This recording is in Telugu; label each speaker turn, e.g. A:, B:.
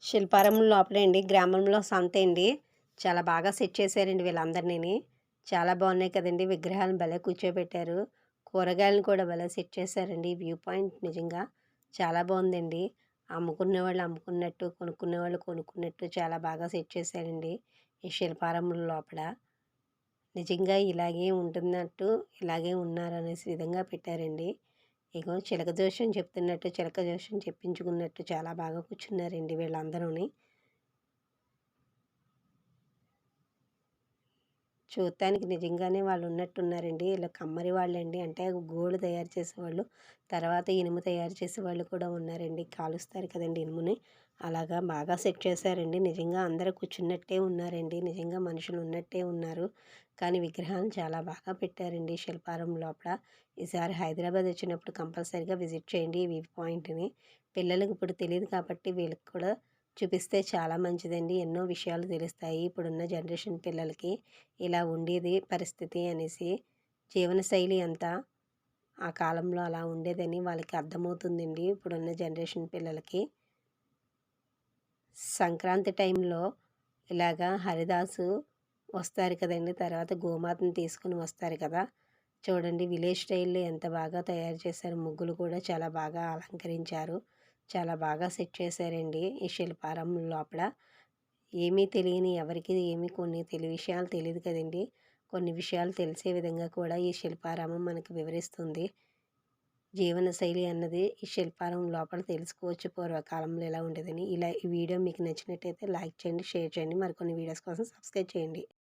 A: శిల్పారం లోపలే అండి. గ్రామంలో సంతే అండి. చాలా బాగా సెట్ చేశారండి వీళ్ళందరినీని. చాలా బాగున్నాయి కదండీ! విగ్రహాలను భలే కూర్చోబెట్టారు. కూరగాయలను కూడా భలే సెట్ చేశారండి. వ్యూ పాయింట్ నిజంగా చాలా బావుందండి. అమ్ముకునేవాళ్ళు అమ్ముకున్నట్టు, కొనుక్కునేవాళ్ళు కొనుక్కున్నట్టు చాలా బాగా సెట్ చేశారండి. ఈ శిల్పారం లోపల. నిజంగా ఇలాగే ఉంటున్నట్టు, ఇలాగే ఉన్నారనేసి విధంగా పెట్టారండి. ఇగో చిలక జోస్యం చెప్తున్నట్టు, చిలక జోస్యం చెప్పించుకున్నట్టు చాలా బాగా కూర్చున్నారండి వీళ్ళందరూని. చూడటానికి నిజంగానే వాళ్ళు ఉన్నట్టున్నారండి. ఈళ్ళు కమ్మరి వాళ్ళండి. అంటే గోల్డ్ తయారు చేసేవాళ్ళు. తర్వాత ఇనుము తయారు చేసేవాళ్ళు కూడా ఉన్నారండి. కాలుస్తారు కదండీ ఇనుముని. అలాగా బాగా సెట్ చేశారండి. నిజంగా అందరూ కూర్చున్నట్టే ఉన్నారండి. నిజంగా మనుషులు ఉన్నట్టే ఉన్నారు. కానీ విగ్రహాలను చాలా బాగా పెట్టారండి శిల్పారం లోపల. ఈసారి హైదరాబాద్ వచ్చినప్పుడు కంపల్సరీగా విజిట్ చేయండి ఈ వ్యూ పాయింట్‌ని. పిల్లలకి ఇప్పుడు తెలీదు కాబట్టి వీళ్ళకి కూడా చూపిస్తే చాలా మంచిదండి. ఎన్నో విషయాలు తెలుస్తాయి ఇప్పుడున్న జనరేషన్ పిల్లలకి. ఇలా ఉండేది పరిస్థితి అనేసి. జీవనశైలి అంతా ఆ కాలంలో అలా ఉండేదని వాళ్ళకి అర్థమవుతుందండి ఇప్పుడున్న జనరేషన్ పిల్లలకి. సంక్రాంతి టైంలో ఇలాగా హరిదాసు వస్తారు కదండీ! తర్వాత గోమాతను తీసుకొని వస్తారు కదా! చూడండి విలేజ్ స్టైల్‌లో ఎంత బాగా తయారు చేశారు. ముగ్గులు కూడా చాలా బాగా అలంకరించారు. చాలా బాగా సెట్ చేశారండి ఈ శిల్పారం లోపల. ఏమీ తెలియని ఎవరికీ ఏమీ కొన్ని విషయాలు తెలీదు కదండీ! కొన్ని విషయాలు తెలిసే విధంగా కూడా ఈ శిల్పారామం మనకు వివరిస్తుంది. జీవనశైలి అన్నది ఈ శిల్పారం లోపల తెలుసుకోవచ్చు పూర్వకాలంలో ఎలా ఉండేదని. ఇలా ఈ వీడియో మీకు నచ్చినట్టయితే లైక్ చేయండి, షేర్ చేయండి. మరికొన్ని వీడియోస్ కోసం సబ్స్క్రైబ్ చేయండి.